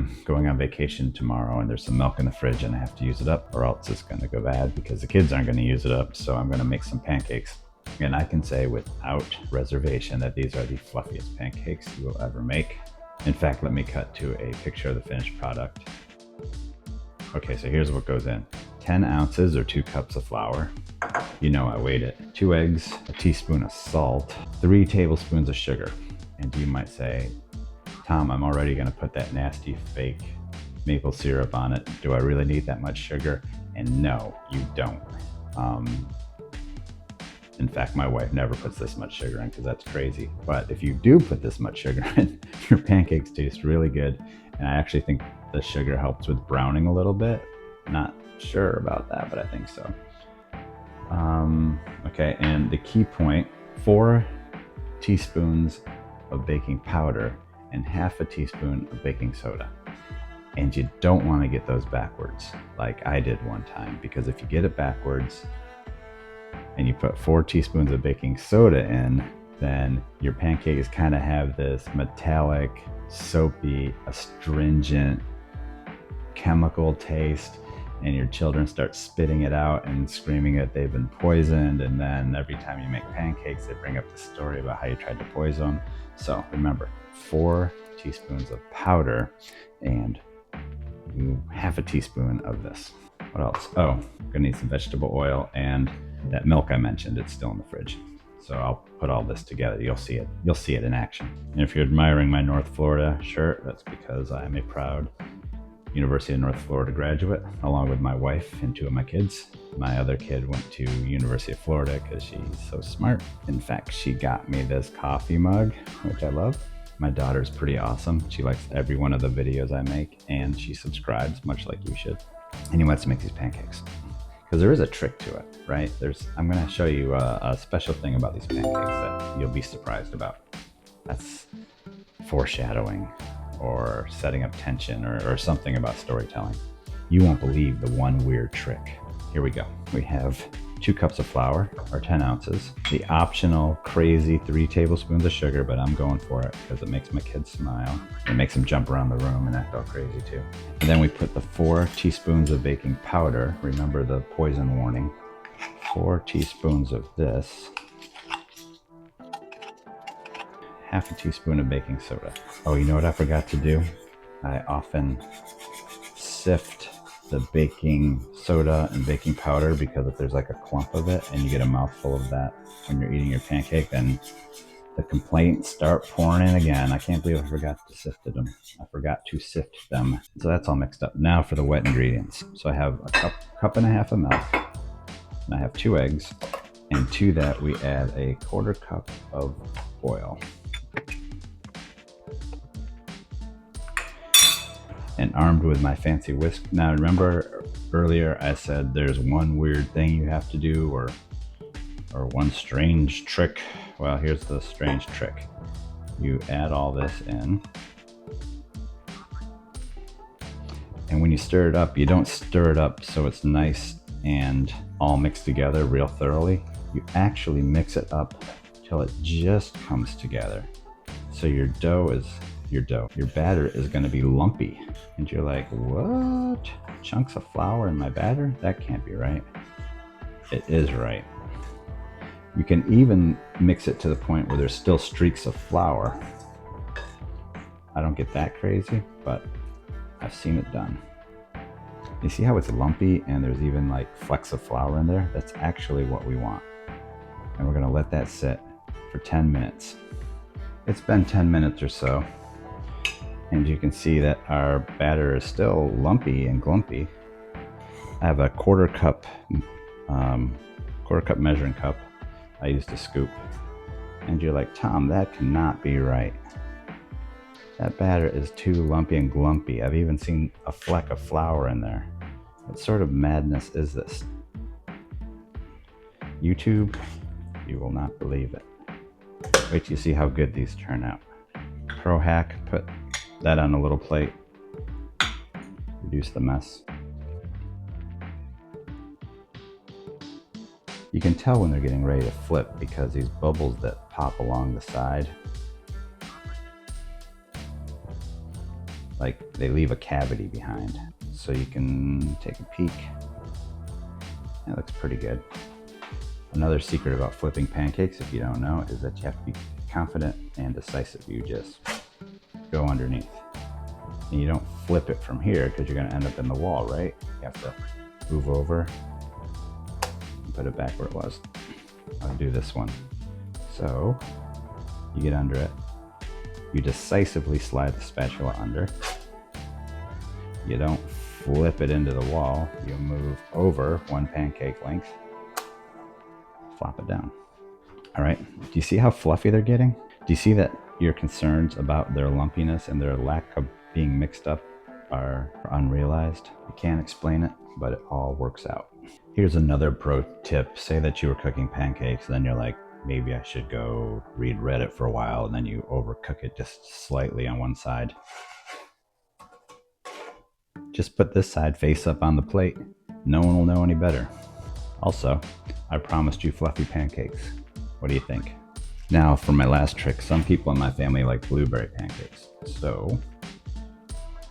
I'm going on vacation tomorrow and there's some milk in the fridge and I have to use it up, or else it's gonna go bad because the kids aren't gonna use it up. So I'm gonna make some pancakes. And I can say without reservation that these are the fluffiest pancakes you will ever make. In fact, let me cut to a picture of the finished product. Okay, so here's what goes in. 10 ounces or 2 cups of flour. You know I weighed it. 2 eggs, a teaspoon of salt, 3 tablespoons of sugar. And you might say, Tom, I'm already gonna put that nasty fake maple syrup on it. Do I really need that much sugar? And no, you don't. In fact, my wife never puts this much sugar in because that's crazy. But if you do put this much sugar in, your pancakes taste really good. And I actually think the sugar helps with browning a little bit. Not sure about that, but I think so. Okay, and the key point, 4 teaspoons of baking powder and half a teaspoon of baking soda. And you don't want to get those backwards like I did one time, because if you get it backwards and you put 4 teaspoons of baking soda in, then your pancakes kind of have this metallic, soapy, astringent, chemical taste, and your children start spitting it out and screaming that they've been poisoned. And then every time you make pancakes, they bring up the story about how you tried to poison them. So remember, 4 teaspoons of powder and half a teaspoon of this. What else? Oh, gonna need some vegetable oil and that milk I mentioned. It's still in the fridge. So I'll put all this together. You'll see it. You'll see it in action. And if you're admiring my North Florida shirt, that's because I am a proud University of North Florida graduate, along with my wife and 2 of my kids. My other kid went to University of Florida because she's so smart. In fact, she got me this coffee mug, which I love. My daughter's pretty awesome. She likes every one of the videos I make, and she subscribes, much like you should. And he wants to make these pancakes. Because there is a trick to it, right? I'm gonna show you a special thing about these pancakes that you'll be surprised about. That's foreshadowing, or setting up tension, or something about storytelling. You won't believe the one weird trick. Here we go. We have 2 cups of flour, or 10 ounces. The optional crazy 3 tablespoons of sugar, but I'm going for it because it makes my kids smile. It makes them jump around the room and act all crazy too. And then we put the 4 teaspoons of baking powder. Remember the poison warning. 4 teaspoons of this. Half a teaspoon of baking soda. Oh, you know what I forgot to do? I often sift the baking soda and baking powder, because if there's like a clump of it and you get a mouthful of that when you're eating your pancake, then the complaints start pouring in again. I can't believe I forgot to sift them. I forgot to sift them. So that's all mixed up. Now for the wet ingredients. So I have a cup and a half of milk, and I have 2 eggs, and to that we add a 1/4 cup of oil. And armed with my fancy whisk. Now remember earlier I said there's one weird thing you have to do, or one strange trick. Well, here's the strange trick. You add all this in, and when you stir it up, you don't stir it up so it's nice and all mixed together real thoroughly. You actually mix it up till it just comes together. So your batter is going to be lumpy. And you're like, what? Chunks of flour in my batter? That can't be right. It is right. You can even mix it to the point where there's still streaks of flour. I don't get that crazy, but I've seen it done. You see how it's lumpy and there's even like flecks of flour in there? That's actually what we want. And we're going to let that sit for 10 minutes. It's been 10 minutes or so. And you can see that our batter is still lumpy and glumpy. I have a 1/4 cup measuring cup I used to scoop. And you're like, Tom, that cannot be right. That batter is too lumpy and glumpy. I've even seen a fleck of flour in there. What sort of madness is this? YouTube, you will not believe it. Wait till you see how good these turn out. Pro hack, put that on a little plate. Reduce the mess. You can tell when they're getting ready to flip because these bubbles that pop along the side, like they leave a cavity behind. So you can take a peek. That looks pretty good. Another secret about flipping pancakes, if you don't know, is that you have to be confident and decisive. You just go underneath. And you don't flip it from here because you're gonna end up in the wall, right? You have to move over and put it back where it was. I'll do this one. So you get under it. You decisively slide the spatula under. You don't flip it into the wall. You move over 1 pancake length. Flop it down. All right, do you see how fluffy they're getting? Do you see that your concerns about their lumpiness and their lack of being mixed up are unrealized? You can't explain it, but it all works out. Here's another pro tip. Say that you were cooking pancakes, and then you're like, maybe I should go read Reddit for a while, and then you overcook it just slightly on one side. Just put this side face up on the plate. No one will know any better. Also, I promised you fluffy pancakes. What do you think? Now for my last trick. Some people in my family like blueberry pancakes. So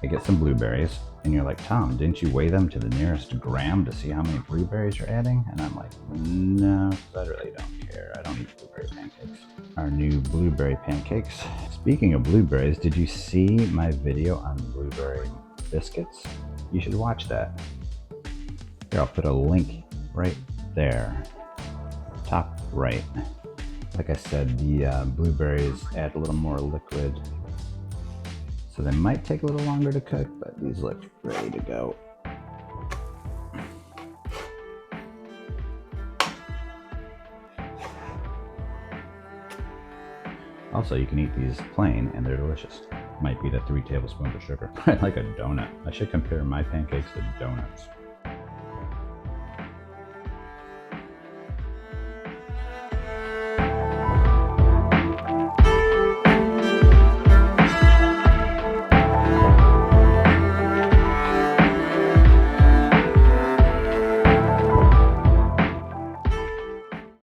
I get some blueberries, and you're like, Tom, didn't you weigh them to the nearest gram to see how many blueberries you're adding? And I'm like, no, I really don't care. I don't eat blueberry pancakes. Our new blueberry pancakes. Speaking of blueberries, did you see my video on blueberry biscuits? You should watch that. Here, I'll put a link right there, top right. Like I said, the blueberries add a little more liquid, so they might take a little longer to cook, but these look ready to go. Also, you can eat these plain and they're delicious. Might be the 3 tablespoons of sugar. Like a donut. I should compare my pancakes to donuts.